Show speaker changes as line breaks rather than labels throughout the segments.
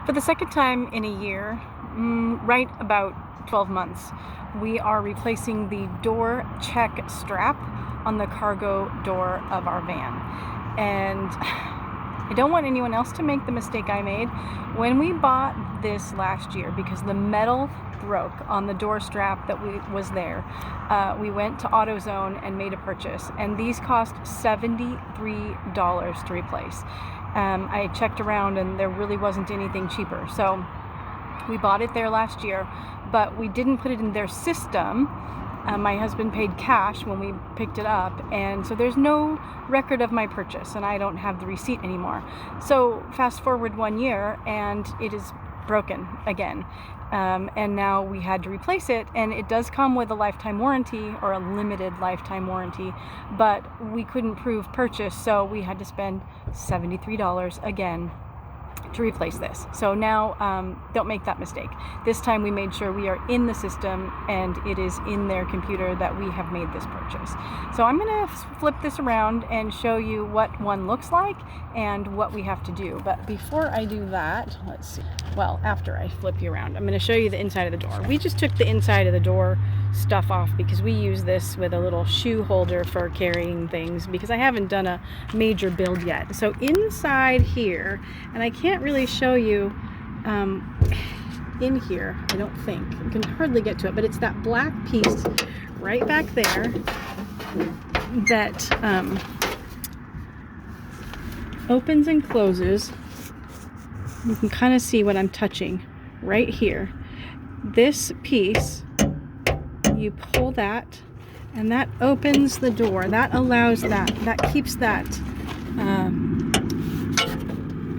For the second time in a year, right about 12 months, we are replacing the door check strap on the cargo door of our van. And I don't want anyone else to make the mistake I made when we bought this last year, because the metal broke on the door strap that was there. We went to AutoZone and made a purchase, and these cost $73 to replace. I checked around and there really wasn't anything cheaper. So we bought it there last year, but we didn't put it in their system. My husband paid cash when we picked it up, and so there's no record of my purchase, and I don't have the receipt anymore. So fast forward 1 year and it is broken again. And now we had to replace it, and it does come with a lifetime warranty, or a limited lifetime warranty, but we couldn't prove purchase, so we had to spend $73 again to replace this. So now don't make that mistake. This time we made sure we are in the system and it is in their computer that we have made this purchase. So I'm going to flip this around and show you what one looks like and what we have to do. But before I do that, let's see. Well, after I flip you around, I'm going to show you the inside of the door. We just took the inside of the door stuff off because we use this with a little shoe holder for carrying things, because I haven't done a major build yet. So inside here, and I can't really show you in here, I don't think. You can hardly get to it, but it's that black piece right back there that opens and closes. You can kind of see what I'm touching right here. This piece, you pull that and that opens the door. That allows that keeps that,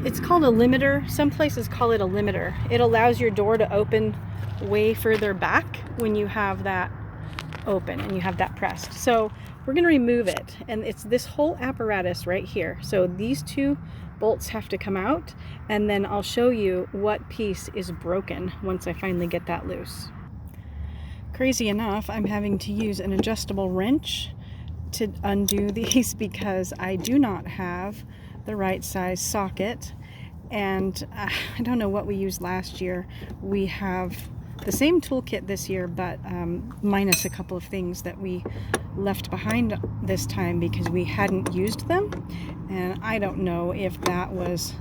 it's called a limiter. Some places call it a limiter. It allows your door to open way further back when you have that open and you have that pressed. So we're going to remove it, and it's this whole apparatus right here. So these two bolts have to come out, and then I'll show you what piece is broken once I finally get that loose. Crazy enough, I'm having to use an adjustable wrench to undo these because I do not have the right size socket, and I don't know what we used last year. We have the same toolkit this year, but minus a couple of things that we left behind this time because we hadn't used them, and I don't know if that was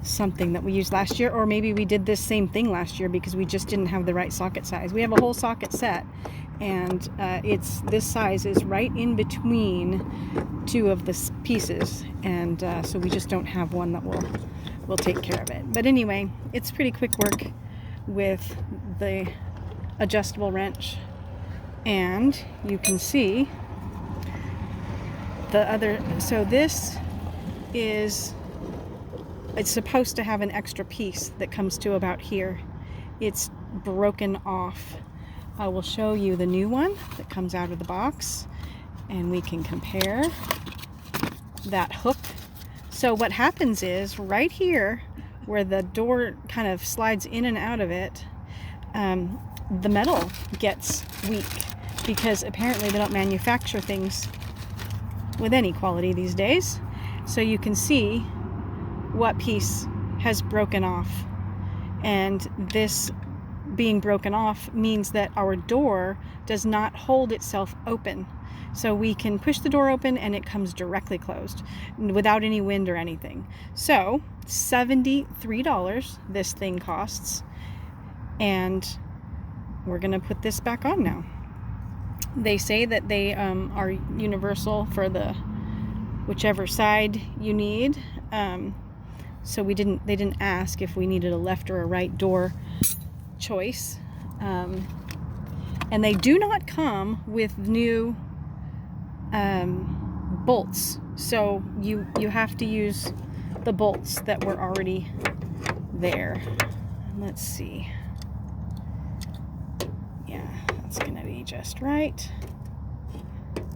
something that we used last year, or maybe we did this same thing last year because we just didn't have the right socket size. We have a whole socket set, and it's this size is right in between two of the pieces, and so we just don't have one that will take care of it. But anyway, it's pretty quick work with the adjustable wrench, and you can see the other. So this is, it's supposed to have an extra piece that comes to about here. It's broken off. I will show you the new one that comes out of the box, and we can compare that hook. So what happens is right here where the door kind of slides in and out of it, the metal gets weak because apparently they don't manufacture things with any quality these days. So you can see what piece has broken off, and this being broken off means that our door does not hold itself open. So we can push the door open and it comes directly closed without any wind or anything. So $73 this thing costs, and we're gonna put this back on now. They say that they are universal for the whichever side you need. So they didn't ask if we needed a left or a right door choice. And they do not come with new bolts. So you have to use the bolts that were already there. Let's see. Yeah, that's gonna be just right.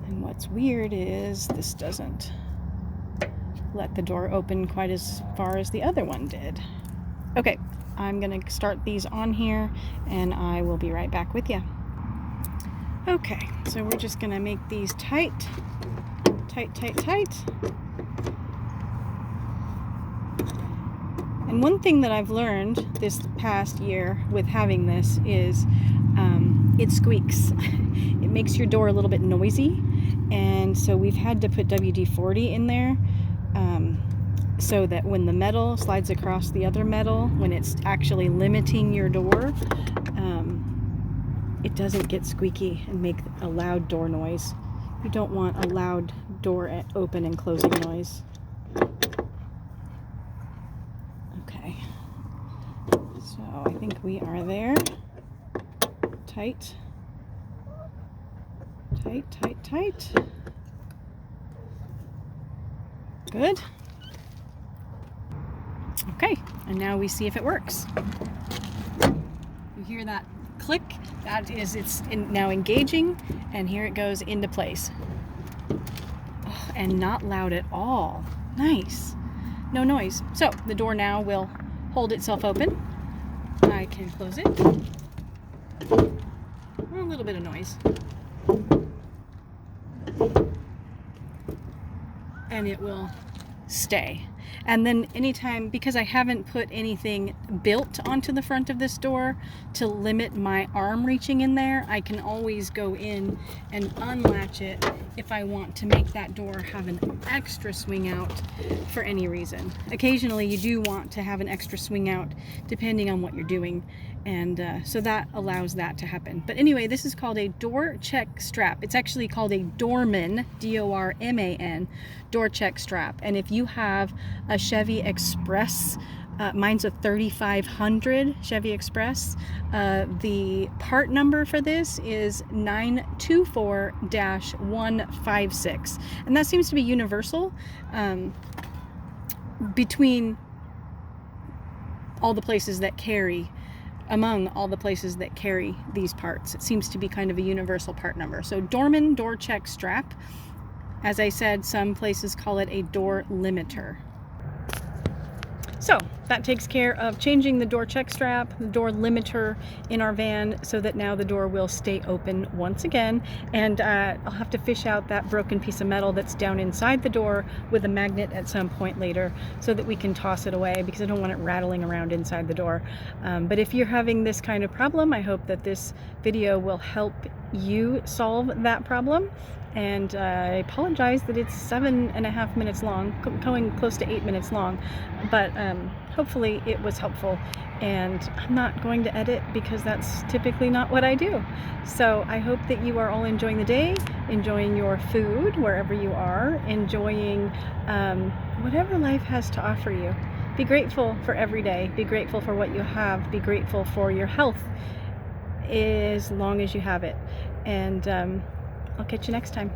And what's weird is this doesn't let the door open quite as far as the other one did. Okay, I'm gonna start these on here and I will be right back with you. Okay, so we're just gonna make these tight. And one thing that I've learned this past year with having this is it squeaks. It makes your door a little bit noisy, and so we've had to put WD-40 in there so that when the metal slides across the other metal, when it's actually limiting your door, it doesn't get squeaky and make a loud door noise. You don't want a loud door open and closing noise. Okay, so I think we are there. Tight, tight, tight, tight. Good. Okay, and now we see if it works. You hear that click? That is, it's now engaging, and here it goes into place. Oh, and not loud at all. Nice. No noise. So the door now will hold itself open. I can close it. A little bit of noise. And it will stay. And then anytime, because I haven't put anything built onto the front of this door to limit my arm reaching in there, I can always go in and unlatch it if I want to make that door have an extra swing out for any reason. Occasionally you do want to have an extra swing out depending on what you're doing, and so that allows that to happen. But anyway, this is called a door check strap. It's actually called a Dorman, D-O-R-M-A-N, door check strap. And if you have a Chevy Express, mine's a 3500 Chevy Express, the part number for this is 924-156, and that seems to be universal between all the places that carry, among all the places that carry these parts. It seems to be kind of a universal part number. So Dorman door check strap. As I said, some places call it a door limiter. So that takes care of changing the door check strap, the door limiter in our van, so that now the door will stay open once again. And I'll have to fish out that broken piece of metal that's down inside the door with a magnet at some point later, so that we can toss it away, because I don't want it rattling around inside the door. But if you're having this kind of problem, I hope that this video will help you solve that problem. And I apologize that it's 7.5 minutes long, going close to 8 minutes long, but hopefully it was helpful. And I'm not going to edit because that's typically not what I do. So I hope that you are all enjoying the day, enjoying your food wherever you are, enjoying whatever life has to offer you. Be grateful for every day. Be grateful for what you have. Be grateful for your health as long as you have it. And I'll catch you next time.